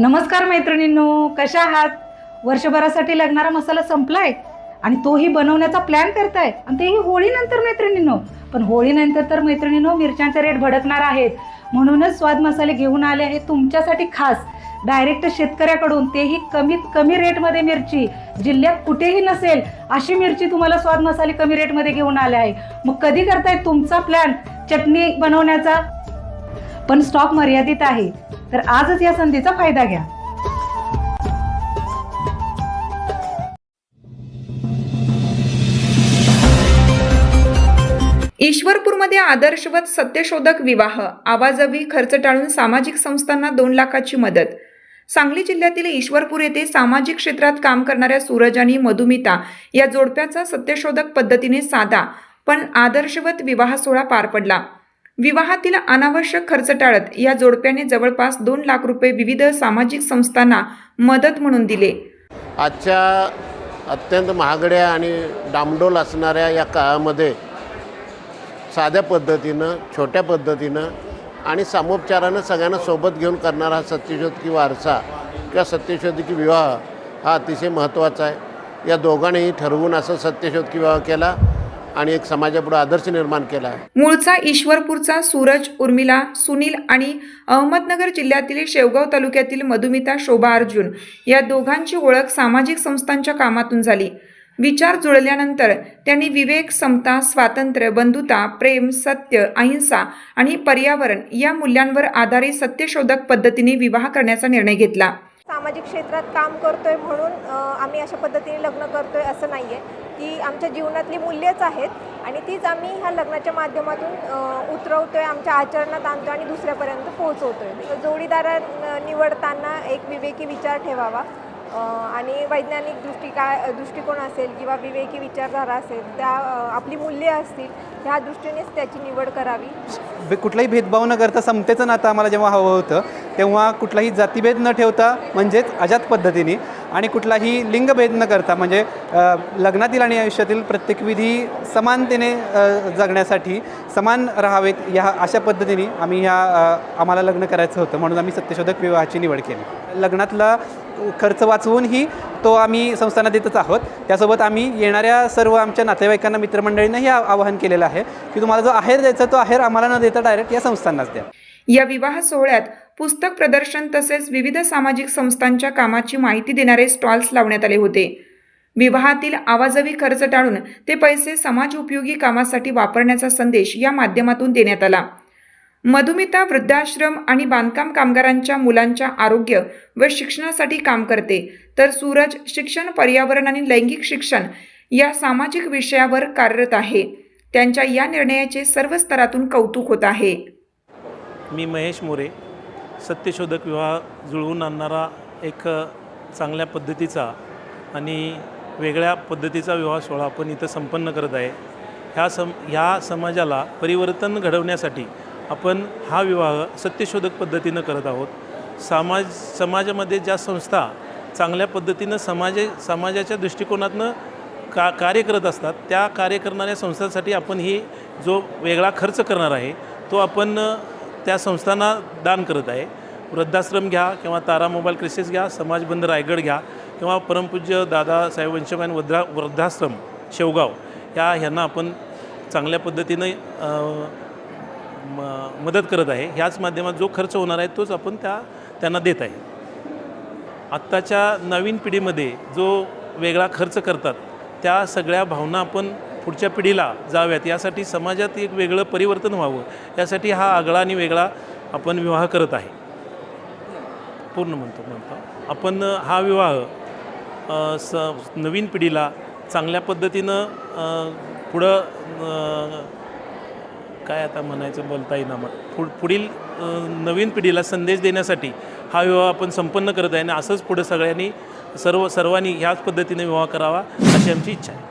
नमस्कार मैत्रिणींनो, कशा आहात? वर्षभरासाठी लागणारा मसाला संपलाय आणि तोही बनवण्याचा प्लॅन करताय आणि तेही होळीनंतर मैत्रिणींनो. पण होळीनंतर तर मैत्रिणींनो मिरच्यांचे रेट भडकणार आहेत. म्हणूनच स्वाद मसाले घेऊन आले आहे तुमच्यासाठी खास, डायरेक्ट शेतकऱ्याकडून, तेही कमीत कमी रेटमध्ये. मिरची जिल्ह्यात कुठेही नसेल अशी मिरची तुम्हाला स्वाद मसाले कमी रेटमध्ये घेऊन आले आहे. मग कधी करताय तुमचा प्लॅन चटणी बनवण्याचा? पण स्टॉक मर्यादित आहे, तर आजच या संधीचा फायदा घ्या. ईश्वरपूरमध्ये आदर्शवत सत्यशोधक विवाह, आवाजवी खर्च टाळून सामाजिक संस्थांना 2 लाखाची मदत. सांगली जिल्ह्यातील ईश्वरपूर येथे सामाजिक क्षेत्रात काम करणाऱ्या सूरज आणि मधुमिता या जोडप्याचा सत्यशोधक पद्धतीने साधा पण आदर्शवत विवाह सोहळा पार पडला. विवाहातील अनावश्यक खर्च टाळत या जोडप्याने जवळपास 2 लाख रुपये विविध सामाजिक संस्थांना मदत म्हणून दिले. आजच्या अत्यंत महागड्या आणि डामडोल असणाऱ्या या काळामध्ये साध्या पद्धतीनं, छोट्या पद्धतीनं आणि सामोपचारानं सगळ्यांना सोबत घेऊन करणारा हा सत्यशोधकी वारसा किंवा सत्यशोधकी विवाह हा अतिशय महत्त्वाचा आहे. या दोघांनीही ठरवून असं सत्यशोधकी विवाह केला आणि एक समाजापुढे आदर्श निर्माण केला आहे. मूळचा ईश्वरपूरचा सूरज, उर्मिला, सुनील आणि अहमदनगर जिल्ह्यातील शेवगाव तालुक्यातील मधुमिता शोभा अर्जुन या दोघांची ओळख सामाजिक संस्थांच्या कामातून झाली. विचार जुळल्यानंतर त्यांनी विवेक, समता, स्वातंत्र्य, बंधुता, प्रेम, सत्य, अहिंसा आणि पर्यावरण या मूल्यांवर आधारित सत्यशोधक पद्धतीने विवाह करण्याचा निर्णय घेतला. सामाजिक क्षेत्रात काम करतोय म्हणून आम्ही अशा पद्धतीने लग्न करतोय असं नाही आहे. ती आमच्या जीवनातली मूल्यच आहेत आणि तीच आम्ही ह्या लग्नाच्या माध्यमातून उतरवतोय, आमच्या आचरणात आणतो आणि दुसऱ्यापर्यंत पोहोचवतोय. जोडीदार निवडताना एक विवेकी विचार ठेवावा आणि वैज्ञानिक दृष्टिकोन असेल किंवा विवेकी विचारधारा असेल, त्या आपली मूल्ये असतील, ह्या दृष्टीनेच त्याची निवड करावी. कुठलाही भेदभाव न करता समतेचं नातं आम्हाला जेव्हा हवं होतं तेव्हा कुठलाही जातीभेद न ठेवता, म्हणजेच अजात पद्धतीने, आणि कुठलाही लिंगभेद न करता, म्हणजे लग्नातील आणि आयुष्यातील प्रत्येक विधी समानतेने जगण्यासाठी समान राहावेत, ह्या अशा पद्धतीने आम्हाला लग्न करायचं होतं. म्हणून आम्ही सत्यशोधक विवाहाची निवड केली. लग्नातला खर्च वाचवूनही तो आम्ही संस्थांना देतच आहोत. त्यासोबत आम्ही येणाऱ्या सर्व आमच्या नातेवाईकांना, मित्रमंडळींनाही आवाहन केलेलं आहे की तुम्हाला जो आहेर द्यायचा तो आहेर आम्हाला न देता डायरेक्ट या संस्थांनाच द्या. या विवाह सोहळ्यात पुस्तक प्रदर्शन तसेच विविध सामाजिक संस्थांच्या कामाची माहिती देणारे स्टॉल्स लावण्यात आले होते. विवाहातील आवाजवी खर्च टाळून ते पैसे समाज उपयोगी कामासाठी वापरण्याचा संदेश या माध्यमातून देण्यात आला. मधुमिता वृद्धाश्रम आणि बांधकाम कामगारांच्या मुलांच्या आरोग्य व शिक्षणासाठी काम करते, तर सूरज शिक्षण, पर्यावरण आणि लैंगिक शिक्षण या सामाजिक विषयावर कार्यरत आहे. त्यांच्या या निर्णयाचे सर्व स्तरातून कौतुक होत आहे. मी महेश मोरे, सत्यशोधक विवाह जुळवून आणणारा एक चांगल्या पद्धतीचा आणि वेगळ्या पद्धतीचा विवाह सोहळा आपण इथं संपन्न करत आहे. ह्या समाजाला परिवर्तन घडवण्यासाठी आपण हा विवाह सत्यशोधक पद्धतीनं करत आहोत. समाजामध्ये ज्या संस्था चांगल्या पद्धतीनं समाजाच्या दृष्टिकोनातनं कार्य करत असतात, त्या कार्य करणाऱ्या संस्थांसाठी आपण ही जो वेगळा खर्च करणार आहे तो आपण त्या संस्थांना दान करत आहे. वृद्धाश्रम घ्या किंवा तारा मोबाईल क्रिसेस घ्या, समाजबंध रायगड घ्या किंवा परमपूज्य दादासाहेब वंशमान वृद्धाश्रम शेवगाव ह्यांना आपण चांगल्या पद्धतीनं मदत करत आहे. ह्याच माध्यमात जो खर्च होणार आहे तोच आपण त्यांना देत आहे. आत्ताच्या नवीन पिढीमध्ये जो वेगळा खर्च करतात त्या सगळ्या भावना आपण पुढच्या पिढीला जाव्यात, यासाठी समाजात एक वेगळं परिवर्तन व्हावं, यासाठी हा आगळा आणि वेगळा आपण विवाह करत आहे. पूर्ण म्हणतो आपण हा विवाह नवीन पिढीला चांगल्या पद्धतीनं पुढं काय आता म्हणायचं बोलता येईना मग पुढील नवीन पिढीला संदेश देण्यासाठी हा विवाह आपण संपन्न करत आहे आणि असंच पुढे सगळ्यांनी सर्वांनी ह्याच पद्धतीने विवाह करावा अशी आमची इच्छा आहे.